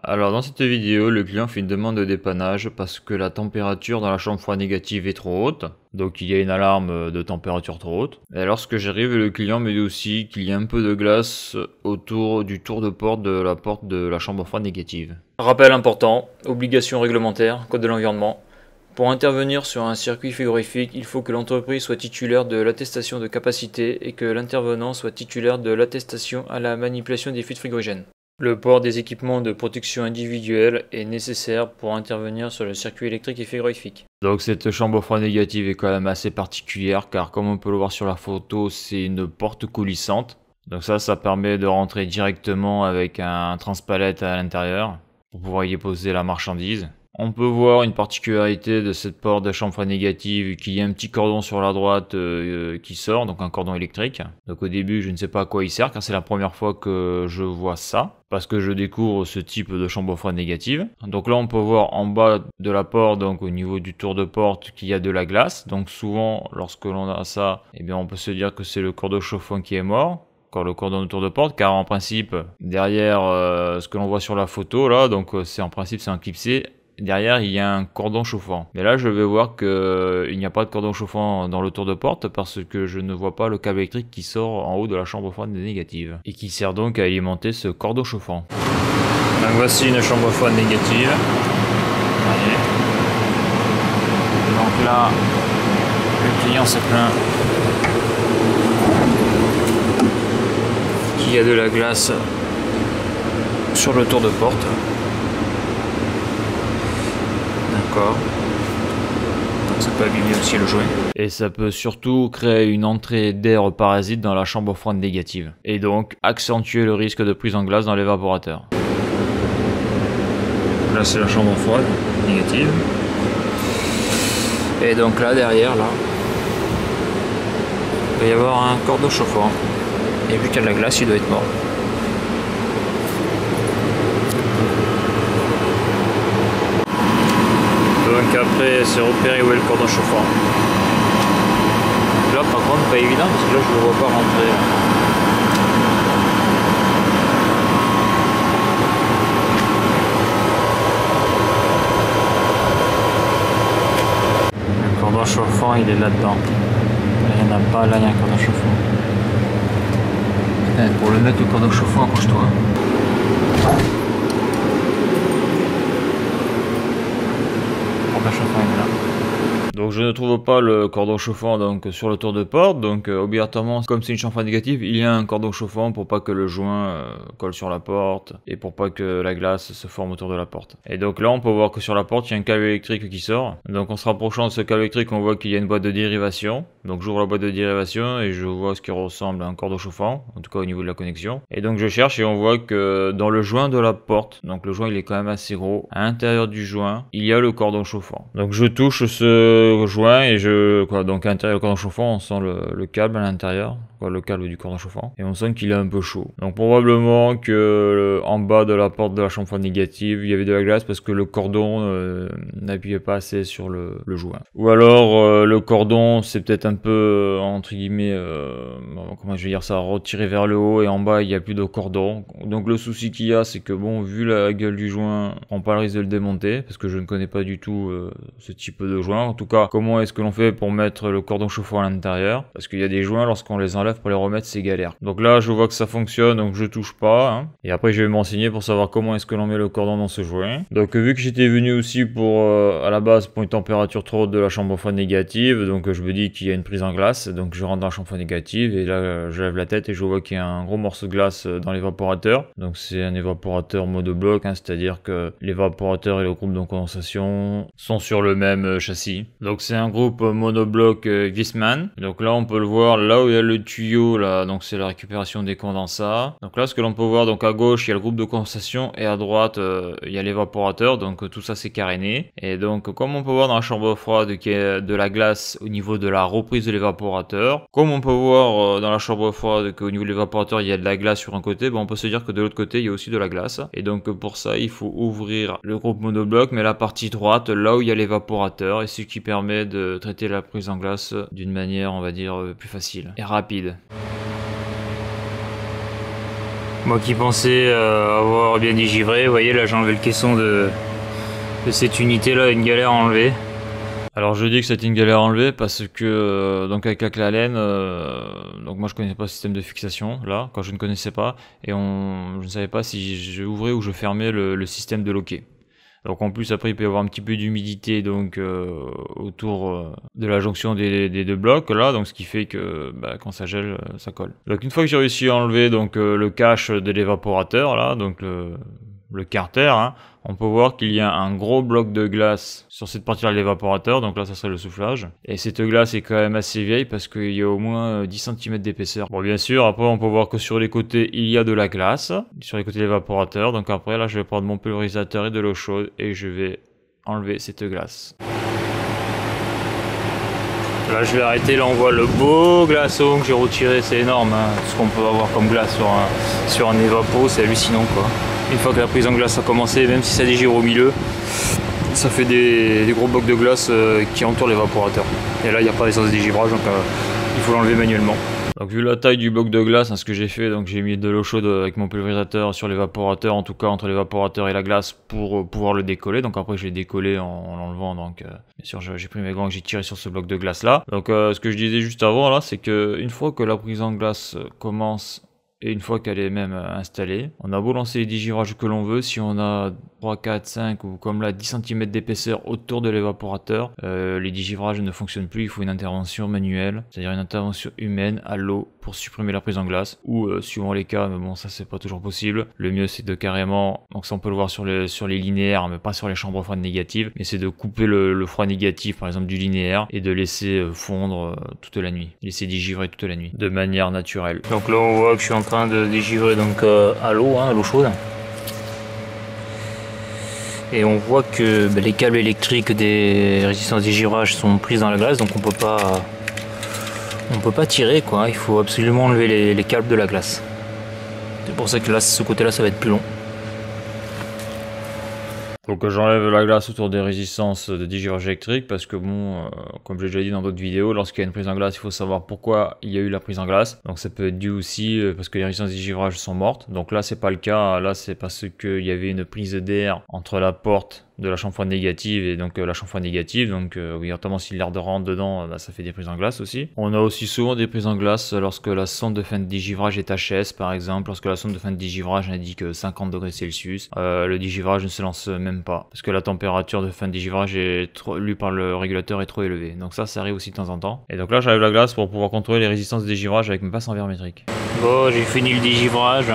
Alors dans cette vidéo, le client fait une demande de dépannage parce que la température dans la chambre froide négative est trop haute. Donc il y a une alarme de température trop haute. Et lorsque j'arrive, le client me dit aussi qu'il y a un peu de glace autour du tour de porte de la chambre froide négative. Rappel important, obligation réglementaire, code de l'environnement. Pour intervenir sur un circuit frigorifique, il faut que l'entreprise soit titulaire de l'attestation de capacité et que l'intervenant soit titulaire de l'attestation à la manipulation des fluides frigorigènes. Le port des équipements de protection individuelle est nécessaire pour intervenir sur le circuit électrique et frigorifique. Donc cette chambre froide négative est quand même assez particulière car comme on peut le voir sur la photo, c'est une porte coulissante. Donc ça permet de rentrer directement avec un transpalette à l'intérieur pour pouvoir y poser la marchandise. On peut voir une particularité de cette porte de chambre froide négative, qu'il y a un petit cordon sur la droite qui sort, donc un cordon électrique. Donc au début je ne sais pas à quoi il sert car c'est la première fois que je vois ça, parce que je découvre ce type de chambre froide négative. Donc là on peut voir en bas de la porte, donc au niveau du tour de porte, qu'il y a de la glace. Donc souvent lorsque l'on a ça, eh bien on peut se dire que c'est le cordon chauffant qui est mort. Le cordon de tour de porte, car en principe derrière ce que l'on voit sur la photo là, donc c'est en principe c'est un clipsé. Derrière, il y a un cordon chauffant. Mais là, je vais voir qu'il n'y a pas de cordon chauffant dans le tour de porte parce que je ne vois pas le câble électrique qui sort en haut de la chambre froide négative et qui sert donc à alimenter ce cordon chauffant. Donc voici une chambre froide négative. Voyez. Donc là, le client se plaint qu'il y a de la glace sur le tour de porte. D'accord. Donc ça peut abîmer aussi le joint. Et ça peut surtout créer une entrée d'air parasite dans la chambre froide négative. Et donc accentuer le risque de prise en glace dans l'évaporateur. Là c'est la chambre froide négative. Et donc là derrière là, il va y avoir un cordon chauffant. Et vu qu'il y a de la glace, il doit être mort. Donc après c'est repérer où est le cordon chauffant. Là par contre pas évident parce que là je ne le vois pas rentrer. Le cordon chauffant il est là-dedans. Il n'y en a pas, là il y a un cordon chauffant. Pour le mettre au cordon chauffant, accroche-toi. Donc je ne trouve pas le cordon chauffant donc sur le tour de porte, donc obligatoirement comme c'est une chambre froide négative, il y a un cordon chauffant pour pas que le joint colle sur la porte et pour pas que la glace se forme autour de la porte. Et donc là on peut voir que sur la porte il y a un câble électrique qui sort. Donc en se rapprochant de ce câble électrique on voit qu'il y a une boîte de dérivation. Donc j'ouvre la boîte de dérivation et je vois ce qui ressemble à un cordon chauffant, en tout cas au niveau de la connexion. Et donc je cherche et on voit que dans le joint de la porte, donc le joint il est quand même assez gros, à l'intérieur du joint il y a le cordon chauffant. Donc je touche ce joint et donc à l'intérieur du cordon chauffant on sent le câble à l'intérieur, le câble du cordon chauffant, et on sent qu'il est un peu chaud. Donc probablement que en bas de la porte de la chambre froide négative il y avait de la glace parce que le cordon n'appuyait pas assez sur le joint. Ou alors le cordon c'est peut-être un peu entre guillemets comment je vais dire ça, retiré vers le haut et en bas il n'y a plus de cordon. Donc le souci qu'il y a c'est que bon, vu la gueule du joint, on prend pas le risque de le démonter parce que je ne connais pas du tout ce type de joint. En tout cas, comment est-ce que l'on fait pour mettre le cordon chauffant à l'intérieur, parce qu'il y a des joints lorsqu'on les enlève pour les remettre c'est galère. Donc là je vois que ça fonctionne donc je touche pas hein. Et après je vais m'enseigner pour savoir comment est-ce que l'on met le cordon dans ce joint. Donc vu que j'étais venu aussi pour à la base pour une température trop haute de la chambre froide négative, donc je me dis qu'il y a une prise en glace, donc je rentre dans la chambre froide négative et là je lève la tête et je vois qu'il y a un gros morceau de glace dans l'évaporateur. Donc c'est un évaporateur monobloc hein, c'est-à-dire que l'évaporateur et le groupe de condensation sont sur le même châssis. Donc c'est un groupe monobloc Viessmann. Donc là on peut le voir là où il y a le tuyau là, donc c'est la récupération des condensats. Donc là ce que l'on peut voir, donc à gauche il y a le groupe de condensation et à droite il y a l'évaporateur, donc tout ça c'est caréné. Et donc comme on peut voir dans la chambre froide qu'il y a de la glace au niveau de la reprise de l'évaporateur, comme on peut voir dans la chambre froide qu'au niveau de l'évaporateur il y a de la glace sur un côté, on peut se dire que de l'autre côté il y a aussi de la glace. Et donc pour ça il faut ouvrir le groupe monobloc mais la partie droite là où il y a l'évaporateur, et ce qui permet de traiter la prise en glace d'une manière on va dire plus facile et rapide. Moi qui pensais avoir bien digivré, vous voyez là j'ai enlevé le caisson de cette unité là, une galère à enlever. Alors je dis que c'était une galère à enlever parce que donc avec la clé Allen, donc moi je connaissais pas le système de fixation là, quand je ne connaissais pas, et je ne savais pas si je ouvrais ou je fermais le système de loquet. Donc en plus après il peut y avoir un petit peu d'humidité donc autour de la jonction des deux blocs là, donc ce qui fait que quand ça gèle ça colle. Donc une fois que j'ai réussi à enlever donc le cache de l'évaporateur là, donc le carter, hein, on peut voir qu'il y a un gros bloc de glace sur cette partie-là de l'évaporateur, donc là ça serait le soufflage. Et cette glace est quand même assez vieille parce qu'il y a au moins 10 cm d'épaisseur. Bon bien sûr, après on peut voir que sur les côtés il y a de la glace, sur les côtés de l'évaporateur, donc après là je vais prendre mon pulvérisateur et de l'eau chaude et je vais enlever cette glace. Là je vais arrêter, là on voit le beau glaçon que j'ai retiré, c'est énorme, hein. Ce qu'on peut avoir comme glace sur un évapo, c'est hallucinant quoi. Une fois que la prise en glace a commencé, même si ça dégivre au milieu, ça fait des gros blocs de glace qui entourent l'évaporateur. Et là il n'y a pas d'essence de dégivrage, donc il faut l'enlever manuellement. Donc vu la taille du bloc de glace, hein, ce que j'ai fait, donc j'ai mis de l'eau chaude avec mon pulvérisateur sur l'évaporateur, en tout cas entre l'évaporateur et la glace pour pouvoir le décoller. Donc après je l'ai décollé en l'enlevant, donc bien sûr j'ai pris mes gants et j'ai tiré sur ce bloc de glace là. Donc ce que je disais juste avant là, c'est que une fois que la prise en glace commence, et une fois qu'elle est même installée, on a beau lancer les digivrages que l'on veut, si on a 3, 4, 5 ou comme là 10 cm d'épaisseur autour de l'évaporateur, les digivrages ne fonctionnent plus, il faut une intervention manuelle, c'est-à-dire une intervention humaine à l'eau pour supprimer la prise en glace, ou suivant les cas, mais bon ça c'est pas toujours possible, le mieux c'est de carrément, donc ça on peut le voir sur les linéaires, mais pas sur les chambres froides négatives, mais c'est de couper le froid négatif par exemple du linéaire, et de laisser fondre toute la nuit, laisser digivrer toute la nuit, de manière naturelle. Donc là on voit que je suis en train de dégivrer donc à l'eau, hein, à l'eau chaude. Et on voit que les câbles électriques des résistances dégivrage sont prises dans la glace, donc on peut pas tirer quoi, il faut absolument enlever les câbles de la glace. C'est pour ça que là, ce côté là ça va être plus long. Faut que j'enlève la glace autour des résistances de digivrage électrique parce que bon, comme j'ai déjà dit dans d'autres vidéos, lorsqu'il y a une prise en glace, il faut savoir pourquoi il y a eu la prise en glace. Donc ça peut être dû aussi parce que les résistances de digivrage sont mortes. Donc là c'est pas le cas, là c'est parce qu'il y avait une prise d'air entre la porte de la chambre froide négative et donc la chambre froide négative, donc obligatoirement si l'air rentre dedans, ça fait des prises en glace aussi. On a aussi souvent des prises en glace lorsque la sonde de fin de digivrage est HS par exemple, lorsque la sonde de fin de digivrage indique 50 degrés Celsius, le digivrage ne se lance même pas, parce que la température de fin de digivrage est lue par le régulateur est trop élevée, donc ça arrive aussi de temps en temps. Et donc là j'enlève la glace pour pouvoir contrôler les résistances de digivrage avec mes passes en verre métrique. Bon, j'ai fini le digivrage.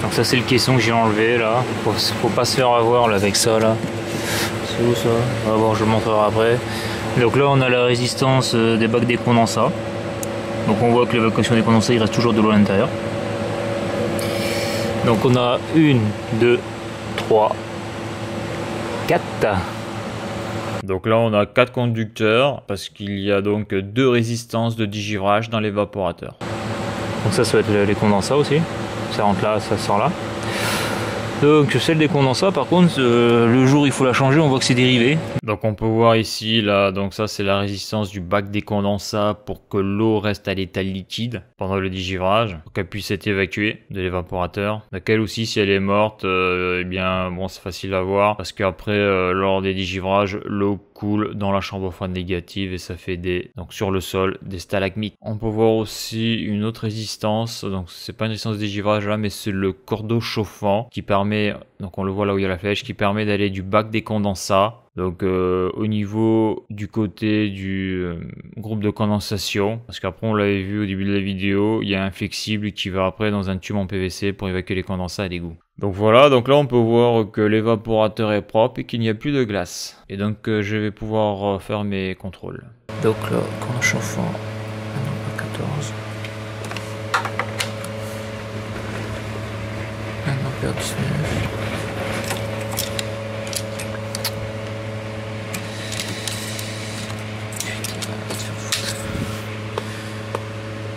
Donc ça c'est le caisson que j'ai enlevé là, faut pas se faire avoir là, avec ça là. C'est où ça? On va voir, je le montrerai après. Donc là on a la résistance des bacs des condensats. Donc on voit que l'évacuation des condensats il reste toujours de l'eau à l'intérieur. Donc on a 1, 2, 3, 4. Donc là on a 4 conducteurs parce qu'il y a donc 2 résistances de digivrage dans l'évaporateur. Donc ça va être les condensats aussi. Ça rentre là, ça sort là. Donc celle des condensats par contre, le jour où il faut la changer, on voit que c'est dérivé. Donc on peut voir ici là, donc ça c'est la résistance du bac des condensats pour que l'eau reste à l'état liquide pendant le digivrage, pour qu'elle puisse être évacuée de l'évaporateur. Laquelle aussi si elle est morte, eh bien bon c'est facile à voir parce qu'après lors des digivrages, l'eau coule dans la chambre froide négative et ça fait donc sur le sol des stalagmites. On peut voir aussi une autre résistance, donc c'est pas une résistance de digivrage là, mais c'est le cordeau chauffant qui permet, donc on le voit là où il y a la flèche, qui permet d'aller du bac des condensats, donc au niveau du côté du groupe de condensation, parce qu'après on l'avait vu au début de la vidéo, il y a un flexible qui va après dans un tube en PVC pour évacuer les condensats à l'égout. Donc voilà, donc là on peut voir que l'évaporateur est propre et qu'il n'y a plus de glace. Et donc je vais pouvoir faire mes contrôles. Donc là, condensat chauffant, 14. 19.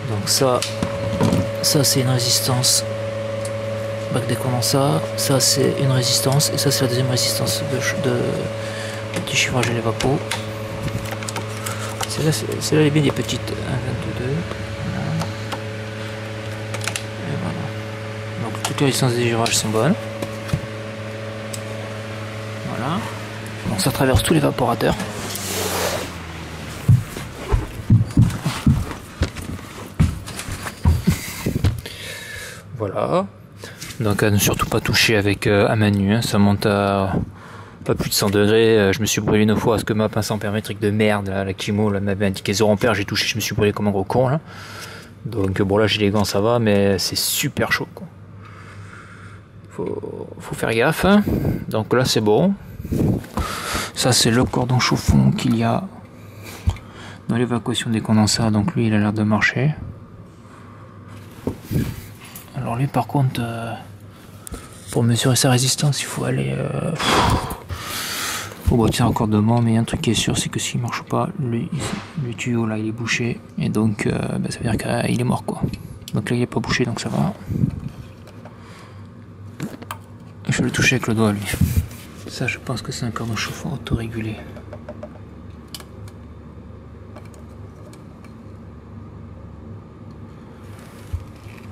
Donc ça c'est une résistance bac des condensats, ça c'est une résistance et ça c'est la deuxième résistance de digivrage à l'évapo. Celle-là est bien des petites 1, 22, 2. Voilà. Et voilà. Donc les résistances des girages sont bonnes. Voilà. Donc ça traverse tout l'évaporateur. Voilà. Donc à ne surtout pas toucher avec à main nue, hein. Ça monte à pas plus de 100 degrés. Je me suis brûlé une fois parce que ma pince ampérimétrique de merde, là, la Kimo, m'avait indiqué 0 ampère. J'ai touché, je me suis brûlé comme un gros con là. Donc bon, là j'ai les gants, ça va, mais c'est super chaud quoi. Faut faire gaffe, hein. Donc là c'est bon. Ça c'est le cordon chauffant qu'il y a dans l'évacuation des condensats. Donc lui il a l'air de marcher. Alors lui par contre, pour mesurer sa résistance il faut aller au boîtier raccordement, mais il y a un truc qui est sûr, c'est que s'il marche pas, le tuyau là il est bouché, et donc ça veut dire qu'il est mort quoi. Donc là il est pas bouché, donc ça va. Je vais le toucher avec le doigt lui. Ça je pense que c'est un cordon chauffant autorégulé.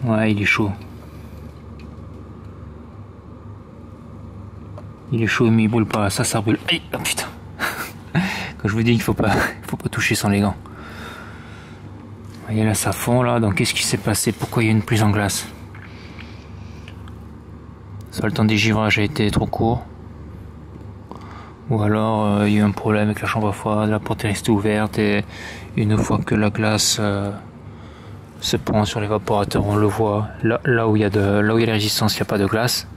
Ouais, il est chaud. Il est chaud mais il brûle pas, ça brûle. Aïe, oh putain. Quand je vous dis qu'il faut pas toucher sans les gants. Vous voyez là ça fond là, donc qu'est-ce qui s'est passé? Pourquoi il y a une prise en glace? Soit le temps des givrages a été trop court, ou alors il y a eu un problème avec la chambre à froid, la porte est restée ouverte, et une fois que la glace se prend sur l'évaporateur, on le voit, là où il y a les résistances, il n'y a pas de glace,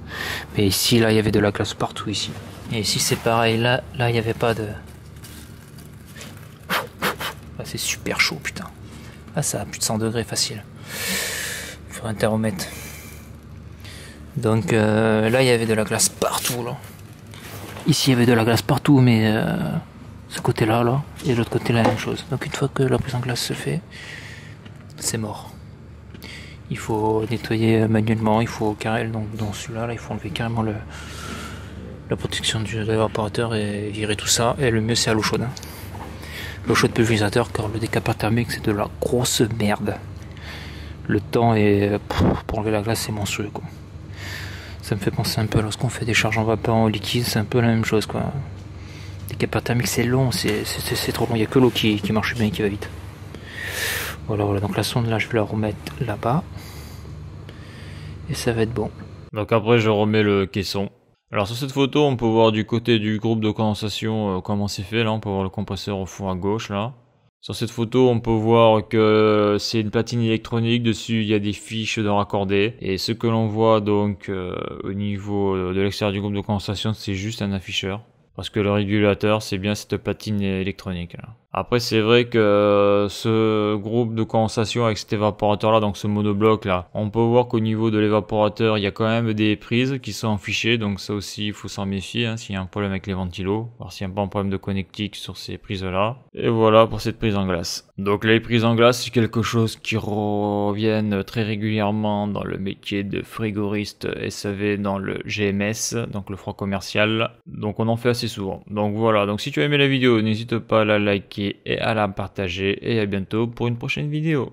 mais ici là il y avait de la glace partout ici, et ici c'est pareil, là il n'y avait pas de... Là c'est super chaud putain, là ça a plus de 100 degrés facile, il faudrait un thermomètre. Donc là il y avait de la glace partout là. Ici il y avait de la glace partout, mais ce côté là et de l'autre côté la même chose. Donc une fois que la prise en glace se fait, c'est mort. Il faut nettoyer manuellement, il faut carrément, donc dans celui-là il faut enlever carrément la protection de l'évaporateur et virer tout ça. Et le mieux c'est à l'eau chaude, hein. L'eau chaude pulvérisateur, car le décapeur thermique c'est de la grosse merde. Le temps est pour enlever la glace c'est monstrueux quoi. Ça me fait penser un peu lorsqu'on fait des charges en vapeur en liquide, c'est un peu la même chose quoi. Les capeurs thermiques c'est long, c'est trop long, il n'y a que l'eau qui marche bien et qui va vite. Voilà, donc la sonde là je vais la remettre là-bas. Et ça va être bon. Donc après je remets le caisson. Alors sur cette photo on peut voir du côté du groupe de condensation comment c'est fait là, on peut voir le compresseur au fond à gauche là. Sur cette photo, on peut voir que c'est une platine électronique, dessus il y a des fiches de raccordés. Et ce que l'on voit donc au niveau de l'extérieur du groupe de condensation, c'est juste un afficheur. Parce que le régulateur, c'est bien cette platine électronique là. Après, c'est vrai que ce groupe de condensation avec cet évaporateur là, donc ce monobloc là, on peut voir qu'au niveau de l'évaporateur, il y a quand même des prises qui sont affichées. Donc ça aussi, il faut s'en méfier hein, s'il y a un problème avec les ventilos. Voir s'il n'y a pas un problème de connectique sur ces prises là. Et voilà pour cette prise en glace. Donc les prises en glace, c'est quelque chose qui reviennent très régulièrement dans le métier de frigoriste SAV dans le GMS, donc le froid commercial. Donc on en fait assez souvent. Donc voilà, donc si tu as aimé la vidéo, n'hésite pas à la liker et à la partager, et à bientôt pour une prochaine vidéo.